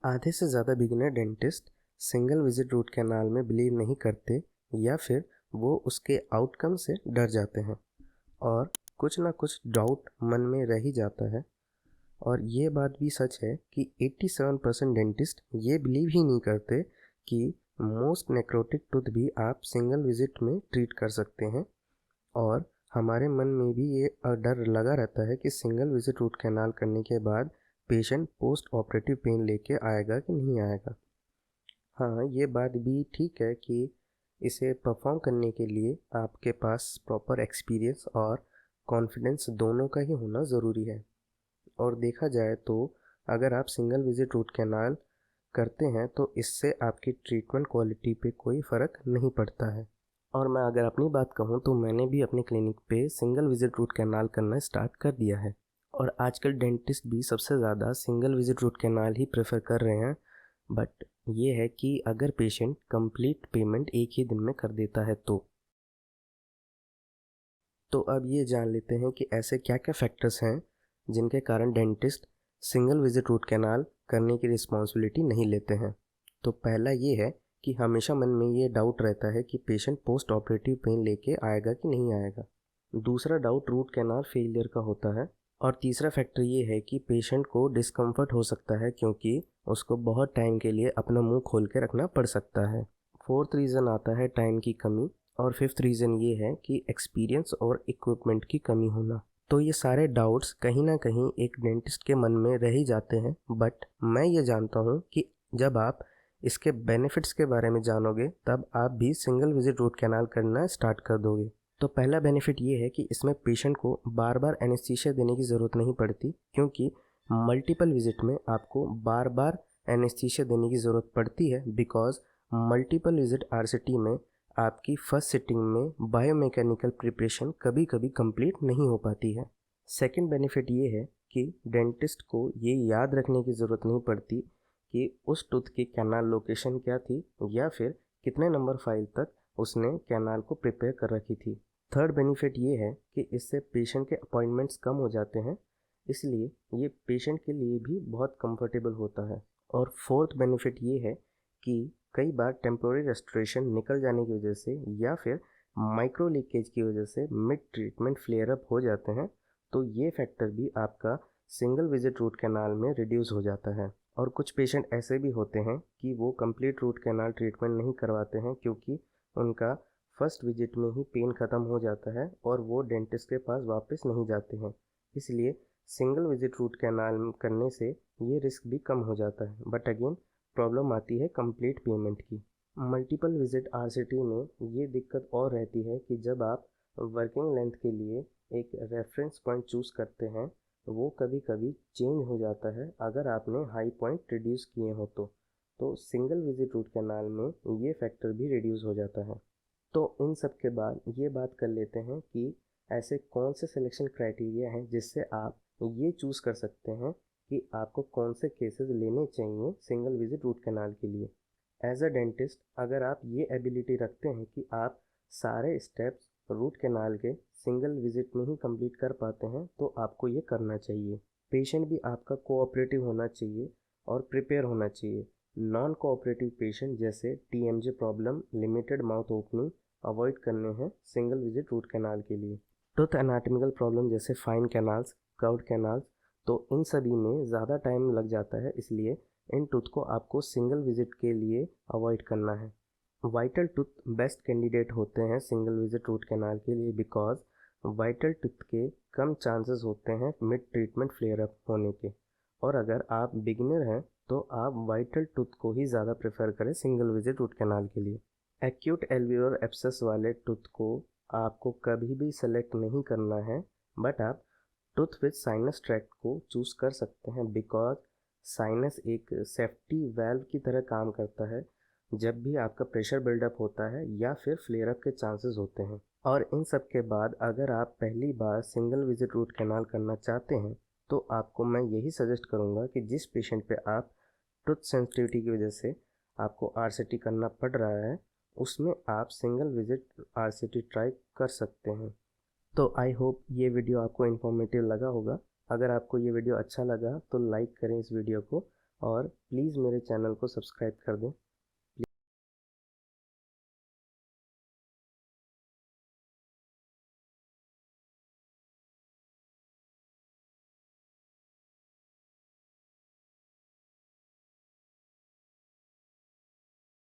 आधे से ज़्यादा beginner dentist single visit root canal में बिलीव नहीं करते या फिर वो उसके आउटकम से डर जाते हैं और कुछ ना कुछ डाउट मन में रह ही जाता है। और ये बात भी सच है कि 87% डेंटिस्ट ये बिलीव ही नहीं करते कि मोस्ट नेक्रोटिक टूथ भी आप सिंगल विजिट में ट्रीट कर सकते हैं। और हमारे मन में भी ये डर लगा रहता है कि सिंगल विजिट रूट कैनाल करने के बाद पेशेंट पोस्ट ऑपरेटिव पेन लेके आएगा कि नहीं आएगा। हाँ, ये बात भी ठीक है कि इसे परफॉर्म करने के लिए आपके पास प्रॉपर एक्सपीरियंस और कॉन्फिडेंस दोनों का ही होना ज़रूरी है। और देखा जाए तो अगर आप सिंगल विजिट रूट कैनाल करते हैं तो इससे आपकी ट्रीटमेंट क्वालिटी पे कोई फ़र्क नहीं पड़ता है। और मैं अगर अपनी बात कहूँ तो मैंने भी अपने क्लिनिक पे सिंगल विजिट रूट कैनाल करना स्टार्ट कर दिया है। और आजकल डेंटिस्ट भी सबसे ज़्यादा सिंगल विजिट रूट कैनाल ही प्रेफर कर रहे हैं। बट ये है कि अगर पेशेंट कंप्लीट पेमेंट एक ही दिन में कर देता है तो अब ये जान लेते हैं कि ऐसे क्या क्या फैक्टर्स हैं जिनके कारण dentist single visit root canal करने की रिस्पॉन्सिबिलिटी नहीं लेते हैं। तो पहला ये है कि हमेशा मन में ये डाउट रहता है कि पेशेंट पोस्ट ऑपरेटिव पेन लेके आएगा कि नहीं आएगा। दूसरा डाउट रूट कैनाल फेलियर का होता है। और तीसरा फैक्टर ये है कि पेशेंट को डिस्कम्फर्ट हो सकता है क्योंकि उसको बहुत टाइम के लिए अपना मुंह खोल के रखना पड़ सकता है। फोर्थ रीज़न आता है टाइम की कमी। और फिफ्थ रीज़न ये है कि एक्सपीरियंस और इक्विपमेंट की कमी होना। तो ये सारे डाउट्स कहीं ना कहीं एक डेंटिस्ट के मन में रह ही जाते हैं। बट मैं ये जानता हूँ कि जब आप इसके बेनिफिट्स के बारे में जानोगे तब आप भी सिंगल विजिट रूट कैनाल करना स्टार्ट कर दोगे। तो पहला बेनिफिट ये है कि इसमें पेशेंट को बार बार एनेस्थीसिया देने की ज़रूरत नहीं पड़ती क्योंकि मल्टीपल विजिट में आपको बार बार एनेस्थीसिया देने की ज़रूरत पड़ती है बिकॉज मल्टीपल विजिट आरसीटी में आपकी फर्स्ट सिटिंग में बायोमैकेनिकल प्रिपरेशन कभी कभी कंप्लीट नहीं हो पाती है। सेकंड बेनिफिट ये है कि डेंटिस्ट को ये याद रखने की ज़रूरत नहीं पड़ती कि उस टूथ की कैनाल लोकेशन क्या थी या फिर कितने नंबर फाइल तक उसने कैनाल को प्रिपेयर कर रखी थी। थर्ड बेनिफिट ये है कि इससे पेशेंट के अपॉइंटमेंट्स कम हो जाते हैं, इसलिए ये पेशेंट के लिए भी बहुत कंफर्टेबल होता है। और फोर्थ बेनिफिट ये है कि कई बार टेम्पोररी रेस्टोरेशन निकल जाने की वजह से या फिर माइक्रो लीकेज की वजह से मिड ट्रीटमेंट फ्लेयर अप हो जाते हैं, तो ये फैक्टर भी आपका सिंगल विजिट रूट कैनाल में रिड्यूस हो जाता है। और कुछ पेशेंट ऐसे भी होते हैं कि वो कंप्लीट रूट कैनाल ट्रीटमेंट नहीं करवाते हैं क्योंकि उनका फर्स्ट विजिट में ही पेन ख़त्म हो जाता है और वो डेंटिस्ट के पास वापस नहीं जाते हैं। इसलिए सिंगल विजिट रूट कैनाल करने से ये रिस्क भी कम हो जाता है। बट अगेन प्रॉब्लम आती है कंप्लीट पेमेंट की। मल्टीपल विजिट आरसीटी में ये दिक्कत और रहती है कि जब आप वर्किंग लेंथ के लिए एक रेफरेंस पॉइंट चूज़ करते हैं वो कभी कभी चेंज हो जाता है अगर आपने हाई पॉइंट रिड्यूस किए हो तो सिंगल विजिट रूट कैनाल में ये फैक्टर भी रिड्यूस हो जाता है। तो इन सब के बाद ये बात कर लेते हैं कि ऐसे कौन से सिलेक्शन क्राइटेरिया हैं जिससे आप ये चूज़ कर सकते हैं कि आपको कौन से केसेस लेने चाहिए सिंगल विजिट रूट कैनाल के लिए। एज अ डेंटिस्ट अगर आप ये एबिलिटी रखते हैं कि आप सारे स्टेप्स रूट कैनाल के सिंगल विजिट में ही कंप्लीट कर पाते हैं तो आपको ये करना चाहिए। पेशेंट भी आपका कोऑपरेटिव होना चाहिए और प्रिपेयर होना चाहिए। नॉन कोऑपरेटिव पेशेंट जैसे TMJ problem, limited mouth opening avoid करने हैं सिंगल विजिट रूट कैनाल के लिए। टूथ एनाटॉमिकल प्रॉब्लम जैसे फाइन कैनाल्स, कर्व्ड कैनाल्स, तो इन सभी में ज़्यादा टाइम लग जाता है, इसलिए इन टूथ को आपको सिंगल विजिट के लिए अवॉइड करना है। वाइटल टूथ बेस्ट कैंडिडेट होते हैं सिंगल विजिट रूट कैनाल के लिए बिकॉज वाइटल टूथ के कम चांसेस होते हैं मिड ट्रीटमेंट फ्लेयर अप होने के। और अगर आप बिगिनर हैं तो आप वाइटल टूथ को ही ज़्यादा प्रेफर करें सिंगल विजिट रूट कैनाल के लिए। एक्यूट एल्वियोलर एब्सेस वाले टूथ को आपको कभी भी सेलेक्ट नहीं करना है, बट आप टूथ विद साइनस ट्रैक्ट को चूज़ कर सकते हैं बिकॉज साइनस एक सेफ्टी वाल्व की तरह काम करता है जब भी आपका प्रेशर बिल्डअप होता है या फिर फ्लेयर अप के चांसेस होते हैं। और इन सब के बाद अगर आप पहली बार सिंगल विजिट रूट कैनाल करना चाहते हैं तो आपको मैं यही सजेस्ट करूँगा कि जिस पेशेंट पे आप टूथ सेंसिटिविटी की वजह से आपको आरसीटी करना पड़ रहा है उसमें आप सिंगल विजिट आरसीटी ट्राई कर सकते हैं। तो आई होप ये वीडियो आपको इन्फॉर्मेटिव लगा होगा। अगर आपको ये वीडियो अच्छा लगा तो लाइक करें इस वीडियो को और प्लीज़ मेरे चैनल को सब्सक्राइब कर दें